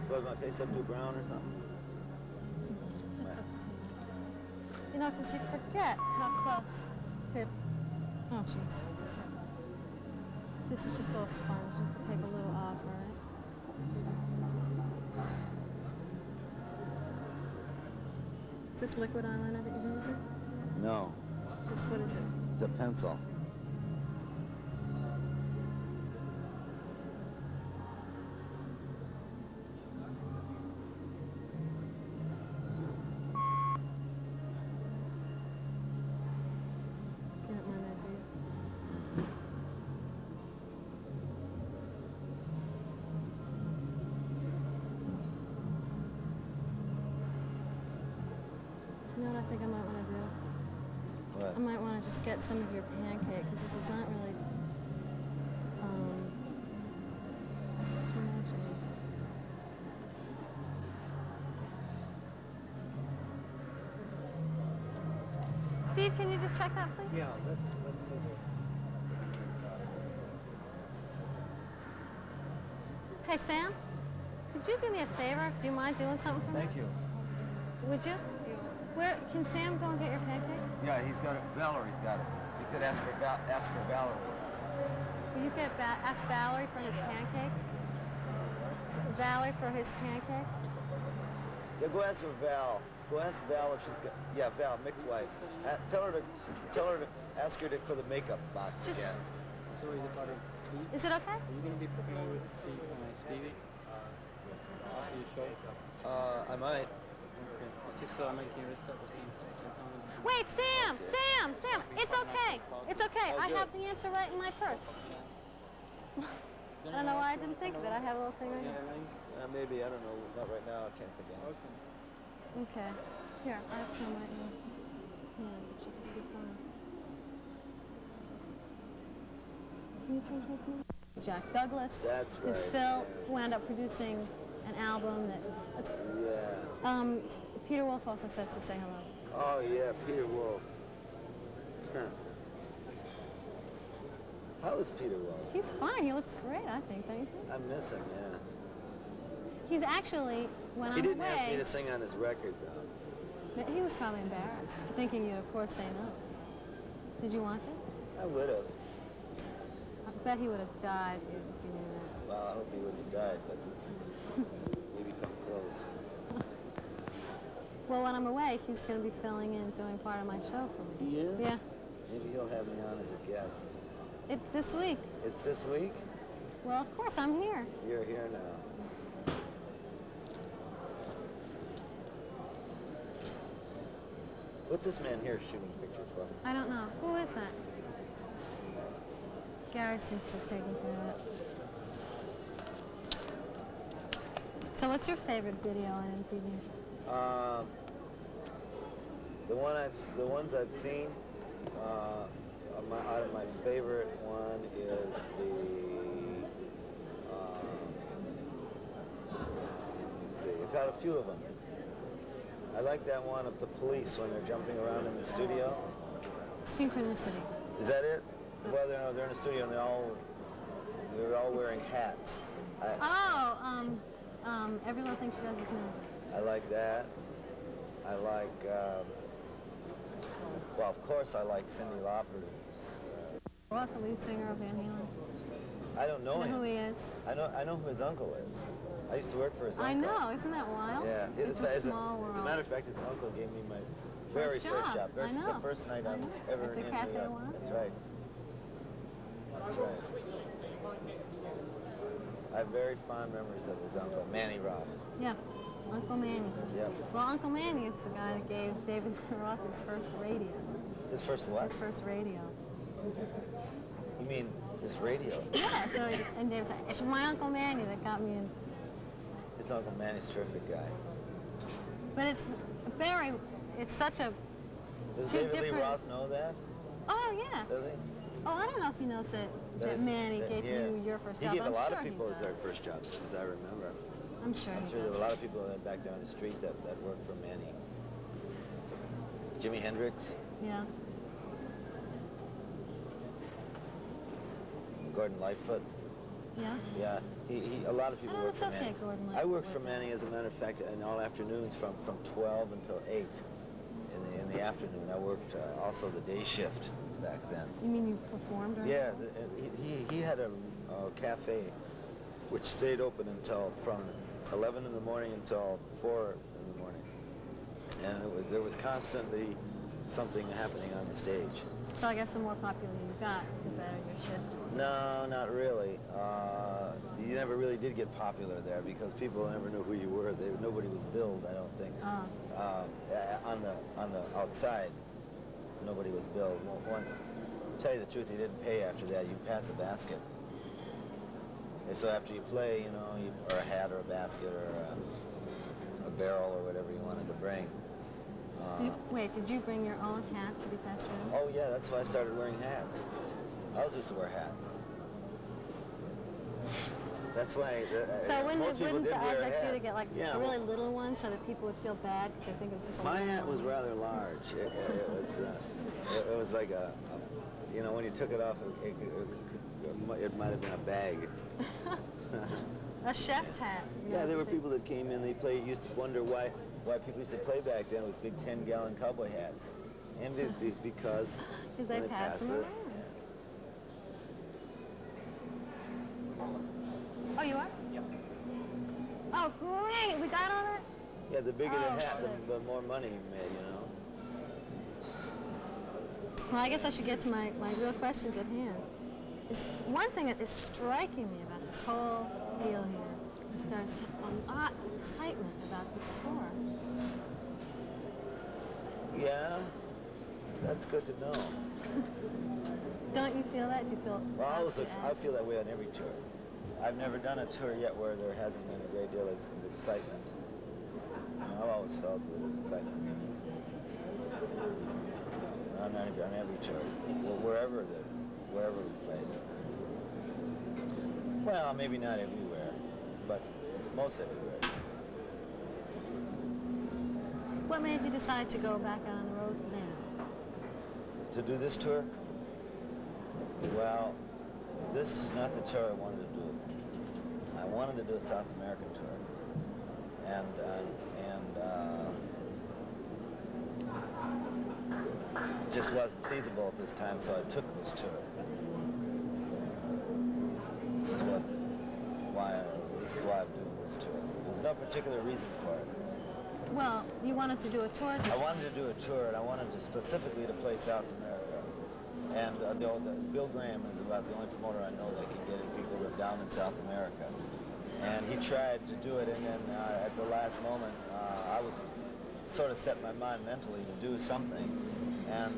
Was my face up too brown or something? Just looks too. You know, because you forget how close. Here. Oh, jeez. Just right. This is just all sponge. Just gonna take a little off, all right? Is this liquid eyeliner that you're using? No. Just what is it? It's a pencil. You know what I think I might want to do? What? I might want to just get some of your pancake, because this is not really smudging. Steve, can you just check that, please? Yeah, let's see here. Hey, Sam, could you do me a favor? Do you mind doing something for me? Thank you. Would you? Where can Sam go and get your pancake? Yeah, he's got it. Valerie's got it. You could ask for Valerie. Will you ask Valerie for his pancake? Valerie for his pancake? Yeah, go ask for Val. Go ask Val if she's got. Yeah, Val, Mick's wife. Tell her to ask her for the makeup box again. So is it about a tea? Is it okay? Are you going to be prepared with Stevie after your show? I might. Okay. It's just making a rest at the same time. Wait, Sam! It's okay. It's okay. I have the answer right in my purse. I don't know why I didn't think of it. I have a little thing right here. Maybe, I don't know. Not right now. I can't think of it. Okay. Here, I have some right now. Yeah, it should just be fine. Can you turn towards me? Jack Douglas. That's right. His Phil wound up producing an album that. Yeah. Peter Wolf also says to say hello. Oh yeah, Peter Wolf. How is Peter Wolf? He's fine. He looks great, I think, don't you think? I miss him, yeah. He's actually, when I'm away... He didn't ask me to sing on his record, though. But he was probably embarrassed, thinking you'd, of course, say no. Did you want to? I would have. I bet he would have died if you knew that. Well, I hope he wouldn't have died, but maybe come close. Well, when I'm away, he's going to be filling in, doing part of my show for me. He is? Yeah. Maybe he'll have me on as a guest. It's this week. It's this week? Well, of course, I'm here. You're here now. What's this man here shooting pictures for? I don't know. Who is that? Gary seems to have taken care of it. So what's your favorite video on MTV? The ones I've seen, my favorite one is let's see, I've got a few of them. I like that one of the police when they're jumping around in the studio. Synchronicity. Is that it? Well, they're in a studio and they're all wearing hats. Every Little Thing She Does Is Magic. I like that. I like, well, of course I like Cyndi Lauper's. What, the lead singer of Van Halen? I don't know him. You know who he is? I know who his uncle is. I used to work for his uncle. I know, isn't that wild? Yeah. It's a small world. As a matter of fact, his uncle gave me my very first job. I know. The first night I was ever At the in Cafe New York. One? That's right. That's right. I have very fond memories of his uncle, Manny Roth. Yeah, Uncle Manny. Yep. Well, Uncle Manny is the guy that gave David Roth his first radio. His first what? His first radio. You mean his radio? Yeah, so, and David said, it's my Uncle Manny that got me in. His Uncle Manny's a terrific guy. But it's such a Does two David Lee different... Roth know that? Oh, yeah. Does he? Oh, I don't know if he knows that Manny gave you your first job. He gave a lot sure of people he as their first jobs, as I remember. I'm sure he there does. were a lot of people back down the street that worked for Manny. Jimi Hendrix. Yeah. Gordon Lightfoot. Yeah? Yeah, a lot of I people don't work for Manny. associate Gordon I worked with for that. Manny, as a matter of fact, in all afternoons from 12 until 8 in the afternoon. I worked also the day shift back then. You mean you performed? Or Yeah, he had a cafe which stayed open until from 11 in the morning until 4 in the morning. And there was constantly something happening on the stage. So I guess the more popular you got, the better your shift. No, not really. You never really did get popular there because people never knew who you were. Nobody was billed, I don't think. On the outside, nobody was billed. Once, to tell you the truth, he didn't pay after that. You pass the basket. And so after you play, you know, or a hat or a basket or a barrel or whatever you wanted to bring. Wait, did you bring your own hat to be passed around? Oh yeah, that's why I started wearing hats. I always used to wear hats. That's why So most people wouldn't did the wear object be to hats. get like Yeah, a really little one so that people would feel bad because they think it was just a my little hat was one? rather large. It was like you know, when you took it off, it might have been a bag. A chef's hat. You Yeah, know, there were they- people that came in. Used to wonder why people used to play back then with big 10-gallon cowboy hats, and it's because Because they when pass them it- around. Oh, you are? Yep. Oh, great. We got all that? Yeah, the bigger Oh, the hat, good. the more money you made, you know. Well, I guess I should get to my real questions at hand. One thing that is striking me about this whole deal here is that there's a lot of excitement about this tour. Yeah, that's good to know. Don't you feel that? Do you feel Well, positive I feel that way on every tour. I've never done a tour yet where there hasn't been a great deal of excitement. You know, I've always felt that there's excitement on every tour, wherever we played. Well, maybe not everywhere, but most everywhere. What made you decide to go back out on the road now? To do this tour? Well, this is not the tour I wanted to do. I wanted to do a South American tour, and it just wasn't feasible at this time, so I took this tour. This is why I'm doing this tour. There's no particular reason for it. Well, you wanted to do a tour. I wanted to do a tour, and I wanted to specifically to play South America. And Bill Graham is about the only promoter I know that can get people down in South America. And he tried to do it, and then at the last moment, I was sort of set my mind mentally to do something. And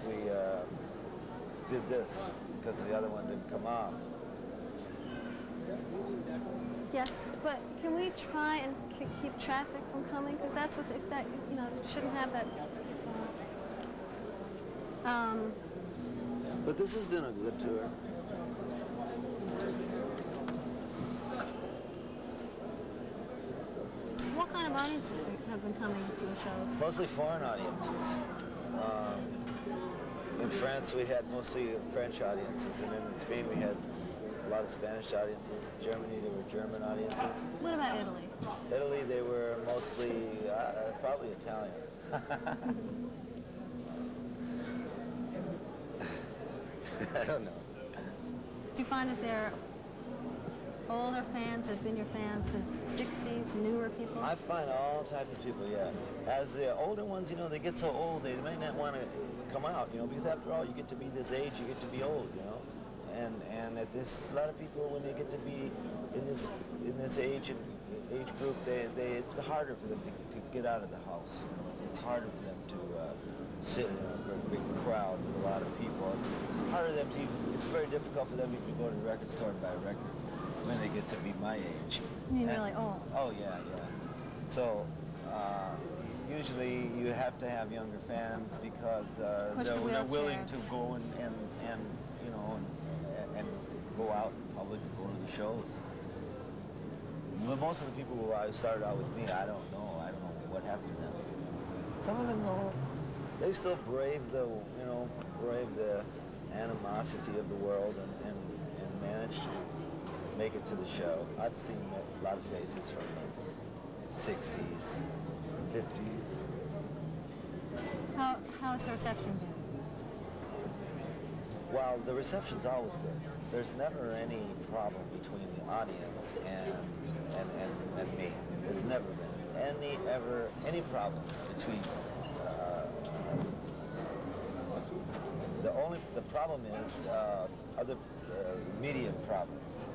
we did this because the other one didn't come off. Yes, but can we try and keep traffic from coming? Because that's what, if that, you know, shouldn't have that. But this has been a good tour. What kind of audiences have been coming to the shows? Mostly foreign audiences. In France, we had mostly French audiences, and then in Spain, we had a lot of Spanish audiences. In Germany, there were German audiences. What about Italy? Italy, they were mostly, probably Italian. I don't know. Do you find that they're older fans that have been your fans since the 60s, newer people? I find all types of people, yeah. As the older ones, you know, they get so old, they might not want to come out, you know, because after all, you get to be this age, you get to be old, you know. And at this, a lot of people, when they get to be in this age group, it's harder for them to get out of the house. You know, it's harder for them to sit in a big crowd with a lot of people. It's harder for them to even, it's very difficult for them even to go to the record store and buy a record when they get to be my age. You mean really old? Oh yeah, yeah. So usually you have to have younger fans because they're willing to go and you know and go out in public and go to the shows. But most of the people who started out with me, I don't know what happened to them. Some of them know. they still brave the, you know, brave the animosity of the world and manage to make it to the show. I've seen a lot of faces from the 60s, 50s. How's the reception been? Well, the reception's always good. There's never any problem between the audience and me. There's never been any problem between. The problem is other media problems.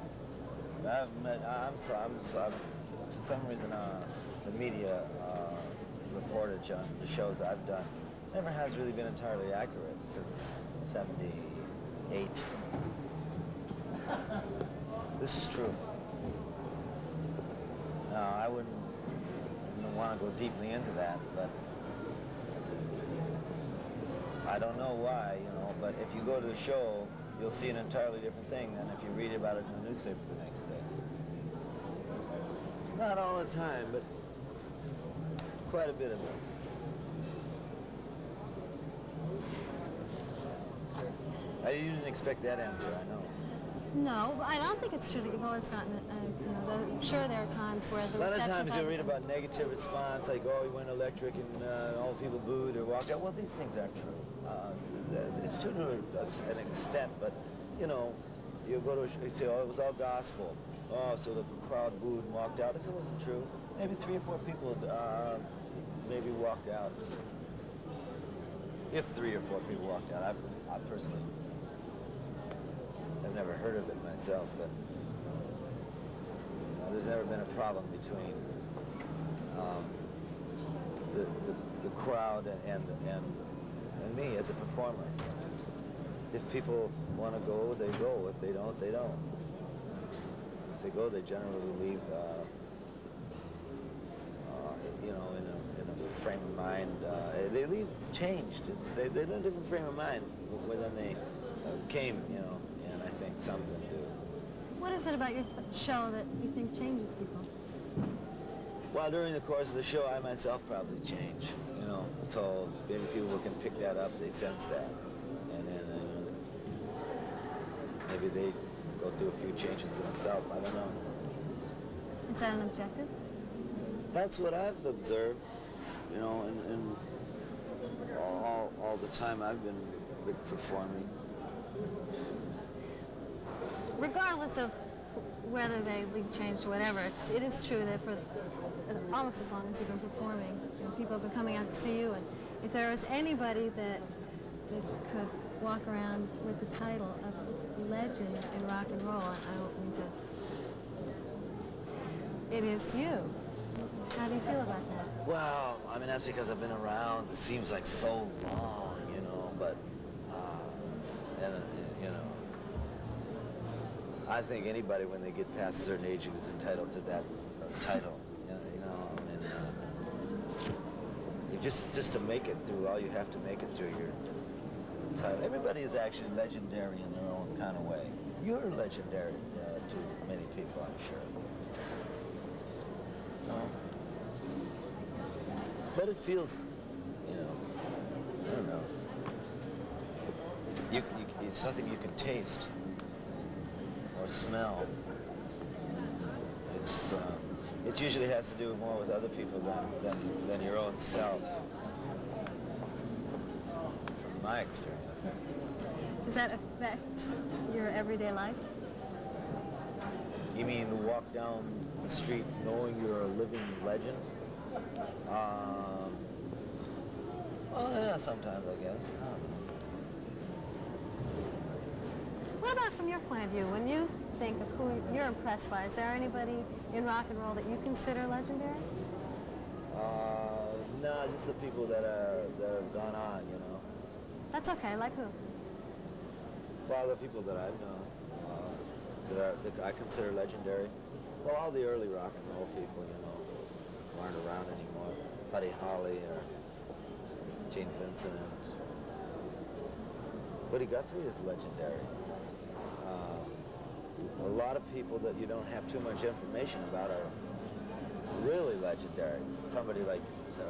For some reason, the media reportage on the shows I've done never has really been entirely accurate since '78. This is true. Now, I wouldn't want to go deeply into that, but I don't know why, you know, but if you go to the show, you'll see an entirely different thing than if you read about it in the newspaper the next day. Not all the time, but quite a bit of it. You didn't expect that answer, I know. No, I don't think it's true that you've always gotten, you know, I'm sure there are times where the a lot of reception's times you'll read about negative response, like, oh, he went electric and all the people booed or walked out. Well, these things aren't true. It's true to an extent, but, you know, you go to you say, oh, it was all gospel. Oh, so the crowd booed and walked out. I said it wasn't true. Maybe 3 or 4 people maybe walked out. If 3 or 4 people walked out, I personally, I've never heard of it myself, but there's never been a problem between the crowd and me as a performer. If people want to go, they go. If they don't, they don't. If they go, they generally leave, you know, in a frame of mind. They leave changed. They're in a different frame of mind than they came, you know. And I think some of them do. What is it about your show that you think changes people? Well, during the course of the show, I myself probably change, you know. So maybe people can pick that up, they sense that. And then maybe they go through a few changes themselves, I don't know. Is that an objective? That's what I've observed, you know, and all the time I've been performing. Regardless of whether they leave changed or whatever, it is true that for almost as long as you've been performing, you know, people have been coming out to see you, and if there was anybody that could walk around with the title of legend in rock and roll, I don't mean to, it is you. How do you feel about that? Well, I mean, that's because I've been around. It seems like so long, you know, but, you know, I think anybody, when they get past a certain age, is entitled to that title. You know, I mean, you just to make it through, all you have to make it through your title. Everybody is actually legendary in their own kind of way. You're legendary to many people, I'm sure. But it feels, you know, I don't know. It's nothing you can taste or smell. It usually has to do more with other people than your own self, from my experience. Does that affect your everyday life? You mean to walk down the street knowing you're a living legend? Oh yeah, sometimes I guess. I don't know. What about from your point of view, when you think of who you're impressed by, is there anybody in rock and roll that you consider legendary? No, just the people that have gone on, you know. That's okay, like who? Well, the people that I've known, that I consider legendary. Well, all the early rock and roll people, you know, who aren't around anymore. Buddy Holly or Gene Vincent. Buddy Guthrie is legendary. A lot of people that you don't have too much information about are really legendary. Somebody like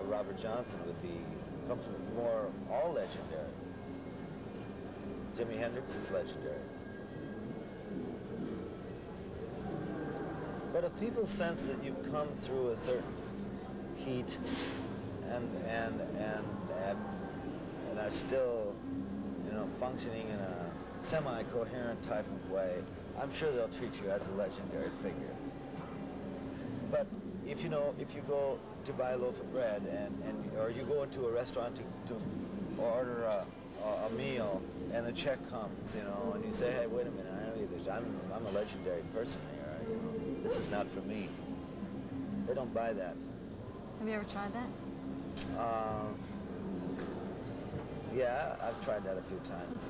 Robert Johnson would be comes more all legendary. Jimi Hendrix is legendary. But if people sense that you've come through a certain heat and are still, you know, functioning in a semi-coherent type of way, I'm sure they'll treat you as a legendary figure. But if you know, if you go to buy a loaf of bread or you go into a restaurant to order a meal and the check comes, you know, and you say, hey, wait a minute, I'm a legendary person here. You know, this is not for me. They don't buy that. Have you ever tried that? Yeah, I've tried that a few times.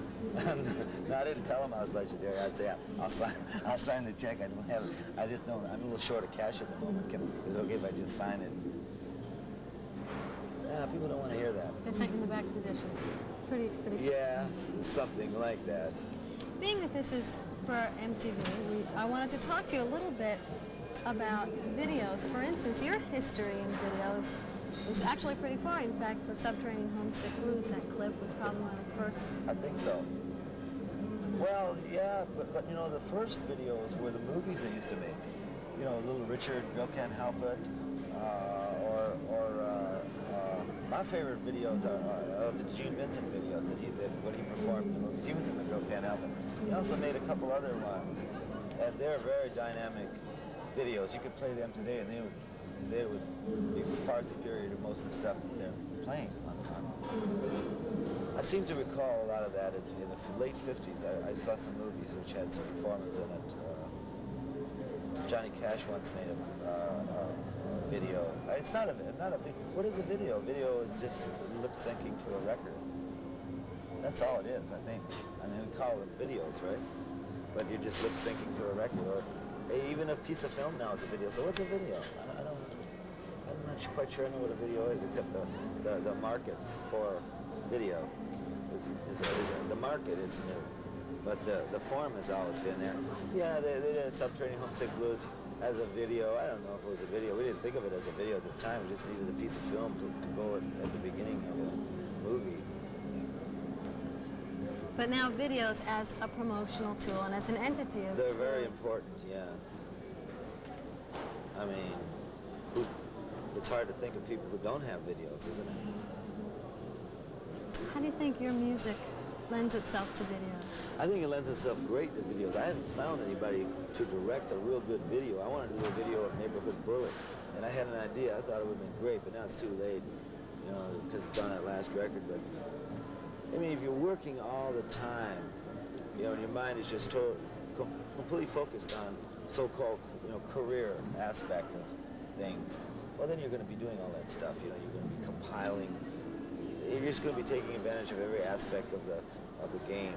No, I didn't tell them I was legendary. I'd say, I'll sign the check. I don't have it. I just don't. I'm a little short of cash at the moment. Is it okay if I just sign it? Yeah, people don't want to hear that. They sent you the back of the dishes. Pretty. Yeah, something like that. Being that this is for MTV, I wanted to talk to you a little bit about videos. For instance, your history in videos is actually pretty far. In fact, for Subterranean Homesick Blues, that clip was probably one of the first. I think so. Well, yeah, but you know, the first videos were the movies they used to make. You know, Little Richard, Bill Can't Help It, my favorite videos are the Gene Vincent videos that when he performed in the movies. He was in the Bill Can't Help It. He also made a couple other ones, and they're very dynamic videos. You could play them today, and they would be far superior to most of the stuff that they're playing on. I seem to recall a lot of that in the late 50s. I saw some movies which had some performance in it. Johnny Cash once made a video. It's not a big. What is a video? Video is just lip syncing to a record. That's all it is, I think. I mean, we call them videos, right? But you're just lip syncing to a record, or even a piece of film now is a video. So what's a video? I'm not quite sure I know what a video is, except the market for video the market is new, but the form has always been there. Yeah, they did Subterranean Homesick Blues as a video. I don't know if it was a video. We didn't think of it as a video at the time. We just needed a piece of film to go at the beginning of a movie. But now videos as a promotional tool and as an entity. They're very important, yeah. I mean, it's hard to think of people who don't have videos, isn't it? How do you think your music lends itself to videos? I think it lends itself great to videos. I haven't found anybody to direct a real good video. I wanted to do a video of Neighborhood Bullet, and I had an idea. I thought it would have been great, but now it's too late, you know, because it's on that last record. But I mean, if you're working all the time, you know, and your mind is just completely focused on so-called, you know, career aspect of things, well, then you're going to be doing all that stuff. You know, you're going to be compiling. You're just going to be taking advantage of every aspect of the game,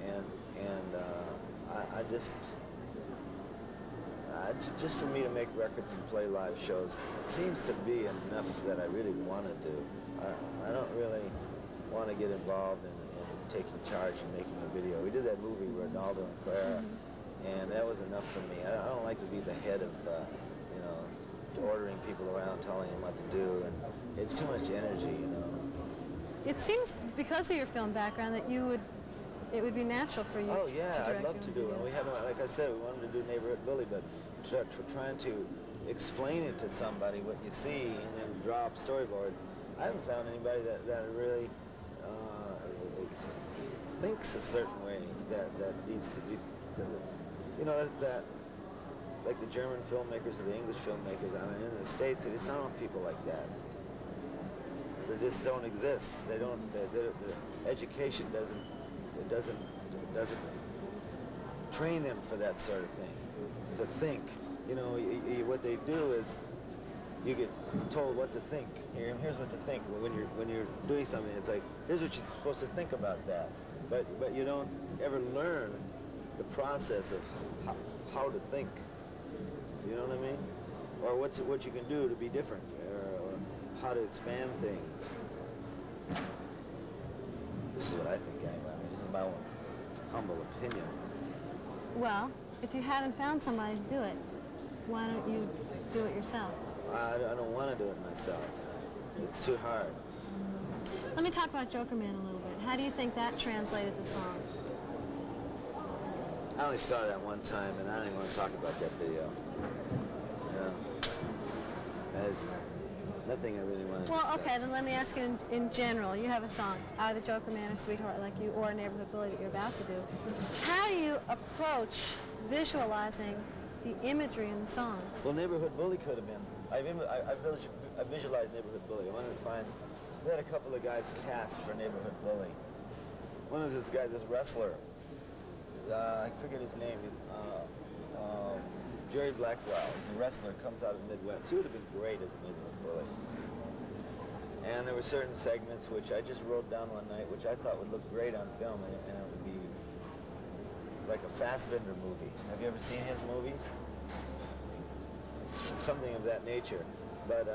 and I just for me to make records and play live shows seems to be enough that I really want to do. I don't really want to get involved in taking charge and making a video. We did that movie Ronaldo and Clara, and that was enough for me. I don't like to be the head of you know, ordering people around, telling them what to do, and it's too much energy, you know. It seems, because of your film background, that it would be natural for you oh, yeah, to direct I'd love to do it. We haven't, like I said, we wanted to do Neighborhood Billy, but trying to explain it to somebody, what you see, and then draw up storyboards. I haven't found anybody that really thinks a certain way that needs to be, you know, that like the German filmmakers or the English filmmakers. I mean, in the States, they just don't have people like that. They just don't exist. They don't. Their education doesn't train them for that sort of thing. To think, you know, what they do is you get told what to think. Here's what to think. When you're doing something, it's like, here's what you're supposed to think about that. But you don't ever learn the process of how to think. Do you know what I mean? Or what you can do to be different, or how to expand things. This is what I think. I mean, this is my own humble opinion. Well, if you haven't found somebody to do it, why don't you do it yourself? I don't want to do it myself. It's too hard. Let me talk about Joker Man a little bit. How do you think that translated the song? I only saw that one time, and I don't even want to talk about that video. You know, there's nothing I really want to discuss. Well, okay, then let me ask you in general. You have a song, Either Joker Man or Sweetheart Like You, or Neighborhood Bully that you're about to do. How do you approach visualizing the imagery in the songs? Well, Neighborhood Bully could have been. I visualized Neighborhood Bully. I wanted to find, we had a couple of guys cast for Neighborhood Bully. One is this guy, this wrestler. I forget his name. Jerry Blackwell. He's a wrestler, comes out of the Midwest. He would have been great as a Neighborhood Bully. And there were certain segments which I just wrote down one night, which I thought would look great on film, and it would be like a Fassbinder movie. Have you ever seen his movies? Something of that nature. But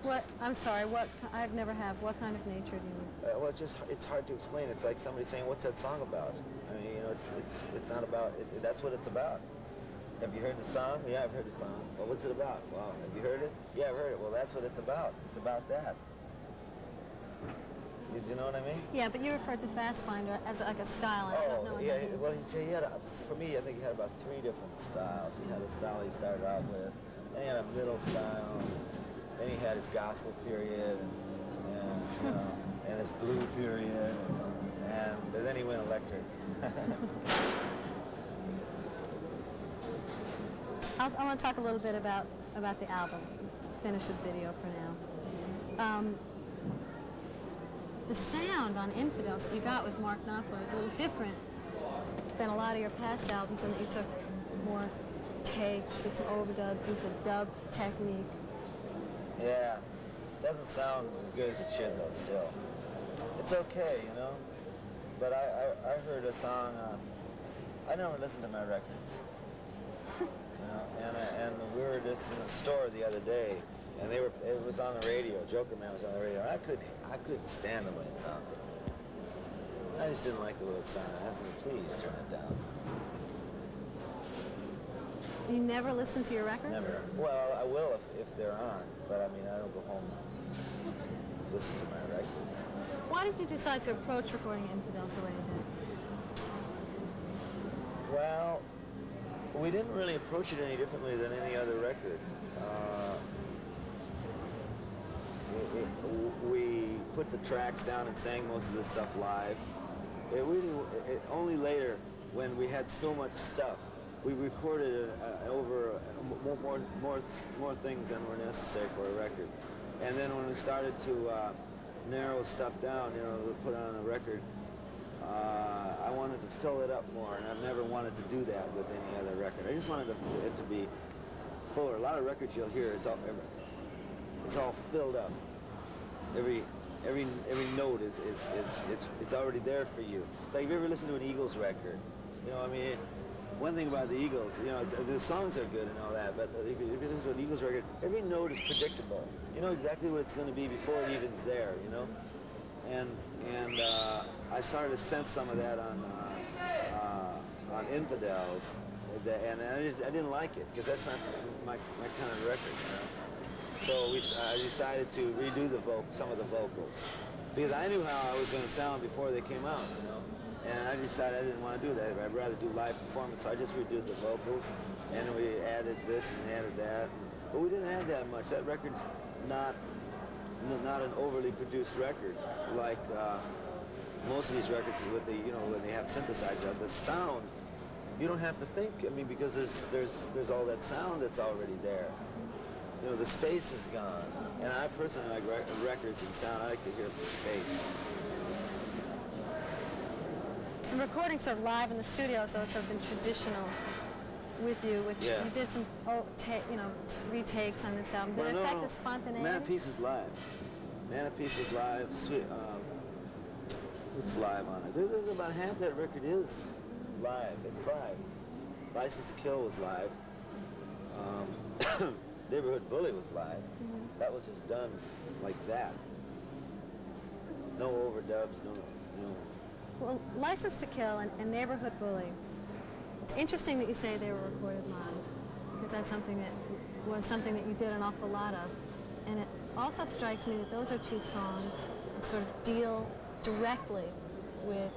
What? I'm sorry. What? I've never have. What kind of nature do you mean? well, it's hard to explain. It's like somebody saying, "What's that song about?" I mean, you know, it's not about. That's what it's about. Have you heard the song? Yeah, I've heard the song. Well, what's it about? Well, have you heard it? Yeah, I've heard it. Well, that's what it's about. It's about that. You know what I mean? Yeah, but you referred to Fassbinder as like a style. I don't know what yeah. that means. Well, he had, for me, I think he had about 3 different styles. He had a style he started out with, then he had a middle style, then he had his gospel period, and his blue period, and then he went electric. I want to talk a little bit about the album. Finish with video for now. The sound on Infidels that you got with Mark Knopfler is a little different than a lot of your past albums, in that you took more takes, did some overdubs, used the dub technique. Yeah, doesn't sound as good as it should though. Still, it's okay, you know. But I heard a song. I never listened to my records. You know, and we were just in the store the other day, and it was on the radio. Joker Man was on the radio. And I couldn't stand the way it sounded. I just didn't like the way it sounded. I asked him, please turn it down. You never listen to your records? Never. Well, I will if they're on, but I mean, I don't go home and listen to my records. Why did you decide to approach recording Infidels the way you did? Well, we didn't really approach it any differently than any other record. We put the tracks down and sang most of the stuff live. Only later, when we had so much stuff, we recorded over more things than were necessary for a record. And then when we started to narrow stuff down, you know, to put on a record, I wanted to fill it up more, and I've never wanted to do that with any other record. I just wanted it to be fuller. A lot of records you'll hear, it's all filled up. Every note it's already there for you. It's like, if you ever listen to an Eagles record, you know, I mean, one thing about the Eagles, you know, the songs are good and all that, but if you listen to an Eagles record, every note is predictable. You know exactly what it's going to be before it even's there, you know? And I started to sense some of that on Infidels, and I didn't like it, because that's not my kind of record, you know? So I decided to redo some of the vocals, because I knew how I was going to sound before they came out, you know? And I decided I didn't want to do that. I'd rather do live performance, so I just redid the vocals, and we added this and added that. But we didn't add that much. That record's not an overly produced record like most of these records with the, you know, when they have synthesizer. The sound, you don't have to think. I mean, because there's all that sound that's already there. You know, the space is gone. And I personally like records and sound. I like to hear the space. And recording sort of live in the studio has sort of been traditional with you, which you did some, retakes on this album. Did it affect the spontaneity? Man of Peace is live. Man of Peace is live. Sweet. What's live on it? There's about half that record is live. It's live. License to Kill was live. Neighborhood Bully was live. Mm-hmm. That was just done like that. No overdubs, no. Well, License to Kill and Neighborhood Bully, it's interesting that you say they were recorded live, because that's something that you did an awful lot of. And it also strikes me that those are two songs and sort of deal directly with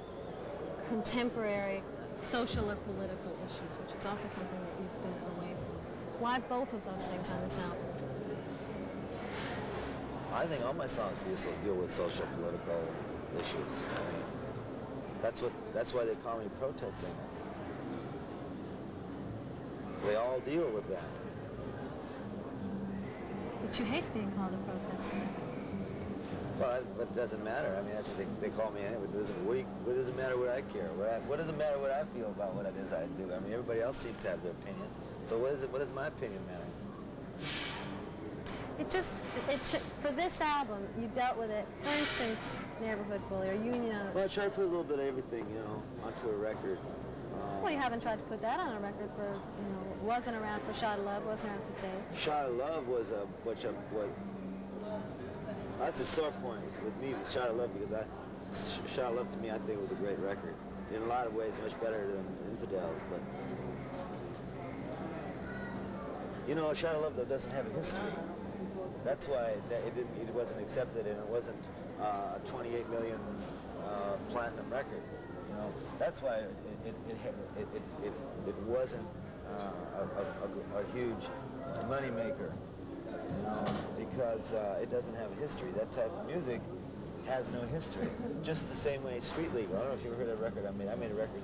contemporary social or political issues, which is also something that you've been away from. Why both of those things on this album? I think all my songs deal with social, political issues. I mean, that's why they call me protest singer. They all deal with that. But you hate being called a protest singer. Well, but it doesn't matter. I mean, that's what they call me anyway. What does it matter what I care? What does it matter what I feel about what it is I do? I mean, everybody else seems to have their opinion. So what does my opinion matter? For this album, you dealt with it, for instance, Neighborhood Bully or Union. Well, I try to put a little bit of everything, onto a record. Well, you haven't tried to put that on a record for, wasn't around for Shot of Love, wasn't around for Save. Shot of Love was that's a sore point with me, with Shot of Love, because Shot of Love to me, I think was a great record. In a lot of ways, much better than Infidels, but Shot of Love though doesn't have a history. That's why it wasn't accepted, and it wasn't a 28 million platinum record. That's why it wasn't a huge money maker. Because it doesn't have a history. That type of music has no history. Just the same way Street Legal. I don't know if you ever heard of a record I made. I made a record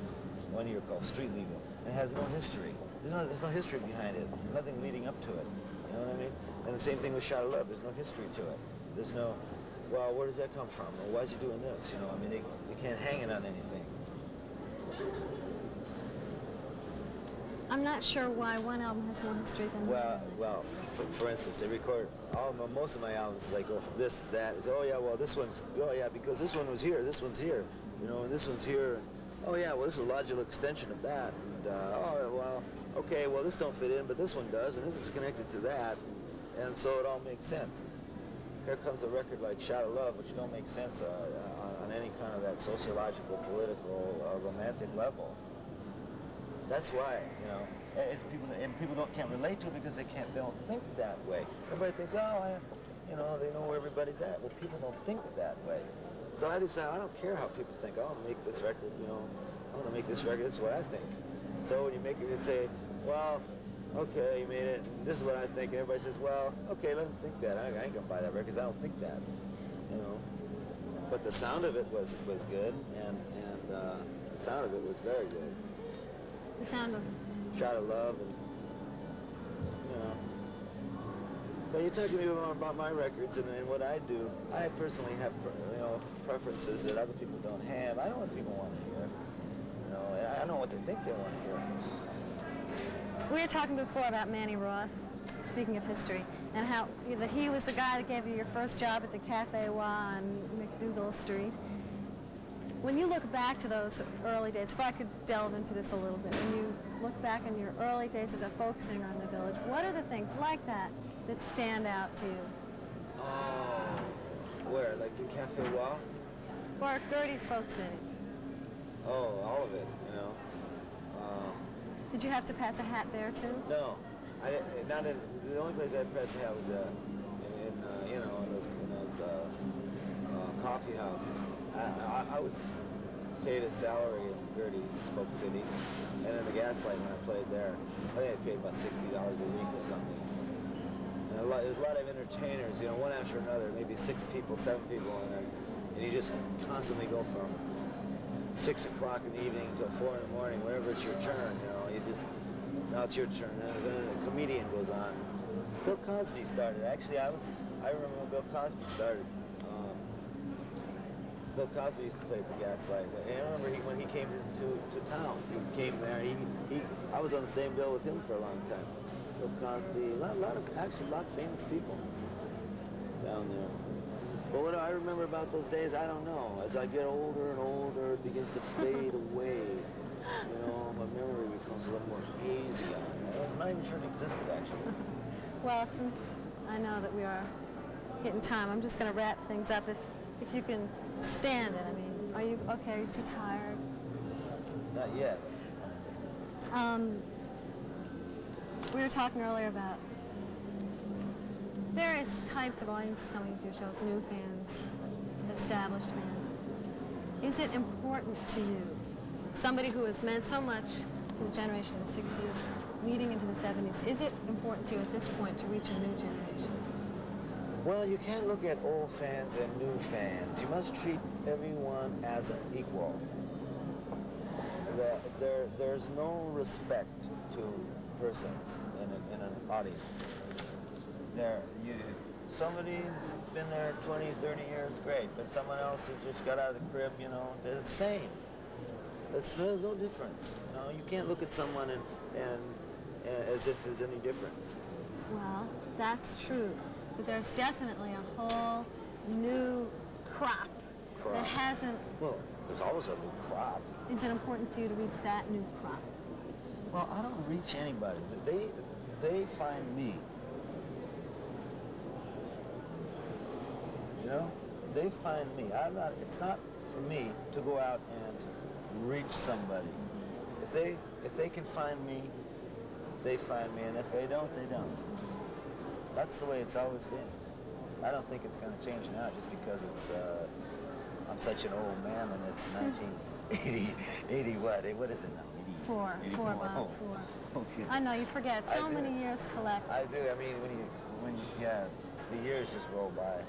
one year called Street Legal. And it has no history. There's no history behind it. Nothing leading up to it. You know what I mean? And the same thing with Shot of Love. There's no history to it. There's no, well, where does that come from? Or why is he doing this? I mean, you can't hang it on anything. I'm not sure why one album has more history than the other. Well, for instance, they record most of my albums. They go from this to that. Oh yeah, well this one's because this one was here, this one's here, and this one's here. And, oh yeah, well this is a logical extension of that. And okay, well this don't fit in, but this one does, and this is connected to that, and so it all makes sense. Here comes a record like Shot of Love, which don't make sense on any kind of that sociological, political, romantic level. That's why, people can't relate to it because they don't think that way. Everybody thinks, they know where everybody's at. Well, people don't think that way. So I decided, I don't care how people think. I'll make this record, I want to make this record. This is what I think. So when you make it, you say, well, okay, you made it. And this is what I think. And everybody says, well, okay, let them think that. I ain't gonna buy that record because I don't think that. But the sound of it was good, and the sound of it was very good. The sound of Shot of Love, and But you talk to me about my records and what I do. I personally have preferences that other people don't have. I know what people want to hear. And I know what they think they want to hear. We were talking before about Manny Roth, speaking of history, and how that he was the guy that gave you your first job at the Cafe Wa on McDougal Street. When you look back to those early days, if I could delve into this a little bit, when you look back on your early days as a folk singer in the village, what are the things like that stand out to you? Where? Like in Cafe Wa? Or Gertie's Folk City? Oh, all of it, Did you have to pass a hat there too? No, not in. The only place I passed a hat was in those coffee houses. I was paid a salary in Gertie's Folk City, and in the Gaslight when I played there, I think I paid about $60 a week or something. And there's a lot of entertainers, one after another, maybe 6 people, 7 people, and you just constantly go from 6 o'clock in the evening until 4 in the morning, whenever it's your turn, now it's your turn, and then the comedian goes on. Bill Cosby started. Actually, I remember when Bill Cosby started. Bill Cosby used to play at the Gaslight. And I remember when he came to town. He came there. I was on the same bill with him for a long time. Bill Cosby, a lot of famous people down there. But what I remember about those days, I don't know. As I get older and older, it begins to fade away. My memory becomes a little more hazy on it. I'm not even sure it existed, actually. Well, since I know that we are hitting time, I'm just going to wrap things up. If you can stand it, I mean, are you okay? Are you too tired? Not yet. We were talking earlier about various types of audiences coming to your shows, new fans established fans. Is it important to you, somebody who has meant so much to the generation of the 60s, leading into the 70s, is it important to you at this point to reach a new generation? Well, you can't look at old fans and new fans. You must treat everyone as an equal. There's no respect to persons in an audience. Somebody's been there 20, 30 years, great, but someone else who just got out of the crib, you know, they're the same. There's no difference. You know, you can't look at someone and as if there's any difference. Well, that's true, but there's definitely a whole new crop that hasn't... Well, there's always a new crop. Is it important to you to reach that new crop? Well, I don't reach anybody. They find me. You know? They find me. It's not for me to go out and reach somebody. If they can find me, they find me, and if they don't, they don't. That's the way it's always been. I don't think it's going to change now just because it's I'm such an old man and it's 1980 what? What is it now? 4, Bob, 4. Okay. I know, you forget. So many years collect. I do. I mean, the years just roll by.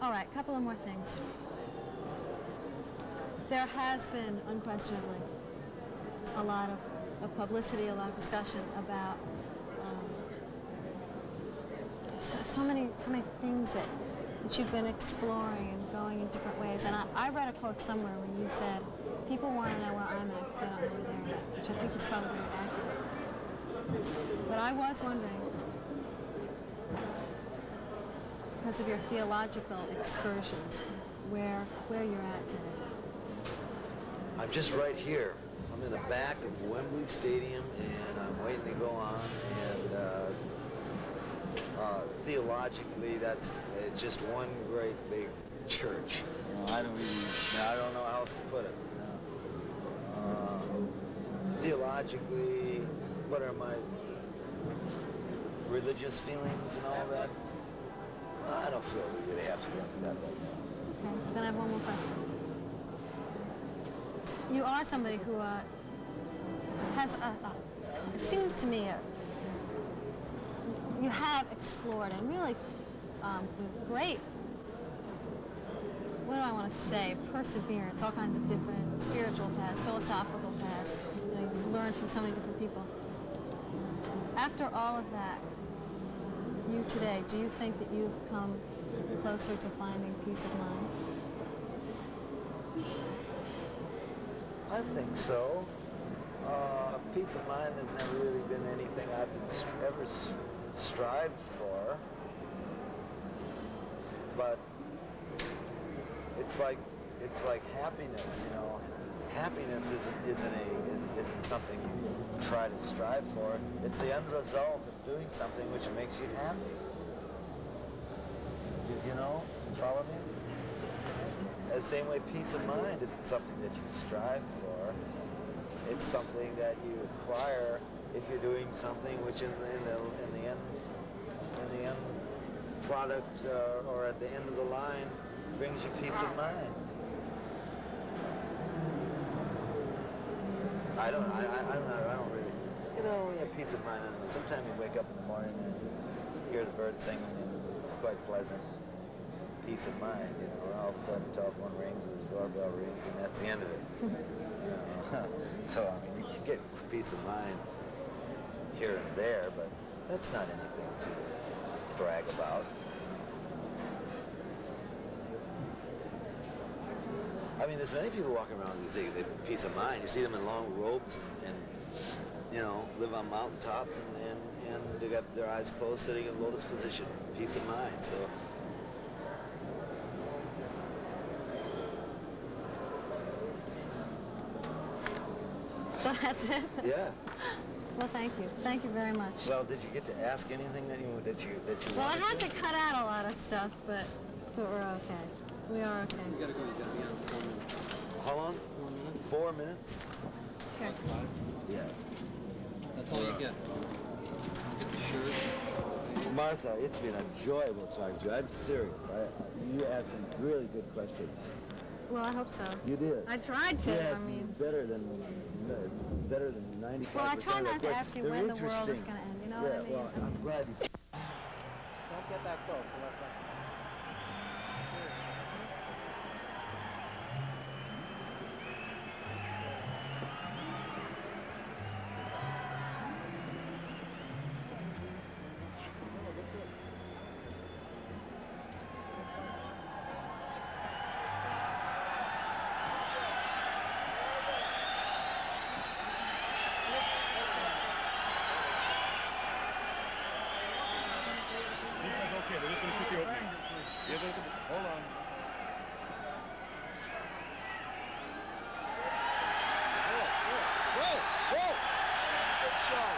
All right, couple of more things. There has been, unquestionably, a lot of publicity, a lot of discussion about so many things that you've been exploring and going in different ways. And I read a quote somewhere where you said, people want to know where I'm at because they don't know where they're at, which I think is probably accurate. But I was wondering, because of your theological excursions, where you're at today. I'm just right here. I'm in the back of Wembley Stadium, and I'm waiting to go on. And theologically, it's just one great big church. You know, I don't know how else to put it. You know? Theologically, what are my religious feelings and all that? I don't feel we really have to go into that right now. Okay, then I have one more question. You are somebody who has it seems to me, you have explored and really great, what do I want to say, perseverance, all kinds of different spiritual paths, philosophical paths. You know, you've learned from so many different people. After all of that, you today, do you think that you've come closer to finding peace of mind? I think so. Peace of mind has never really been anything I've ever strived for. But it's like happiness, you know. Happiness isn't something you try to strive for. It's the end result of doing something which makes you happy. You know, follow me? The same way, peace of mind isn't something that you strive for. It's something that you acquire if you're doing something which in the end product or at the end of the line brings you peace of mind. I don't really, you know, when you have peace of mind, sometimes you wake up in the morning and hear the birds singing and it's quite pleasant. Peace of mind, you know, and all of a sudden the telephone rings or the doorbell rings and that's the end of it. You know? So, I mean, you can get peace of mind here and there, but that's not anything to brag about. I mean, there's many people walking around these days with peace of mind. You see them in long robes and you know, live on mountaintops and they got their eyes closed, sitting in lotus position, peace of mind. So. So that's it? Yeah. Well, thank you. Thank you very much. Well, did you get to ask anything that you Well, I wanted had to cut out a lot of stuff, but we're okay. We are okay. You gotta go, you gotta be on 4 minutes. How long? 4 minutes? 4 minutes? Okay. That's 5. Yeah. That's all you get. Get the shirt, stay Martha, it's been enjoyable talking to you. I'm serious. You asked some really good questions. Well, I hope so. You did. I tried to. You I asked mean, better than 95%. well, I try not to ask you They're when the world is interesting. going to end. You know Yeah, what I mean? well, I'm glad you. Don't get that close unless I... Okay, they're just going to shoot the opening. Yeah, hold on. Whoa! Whoa! Good shot.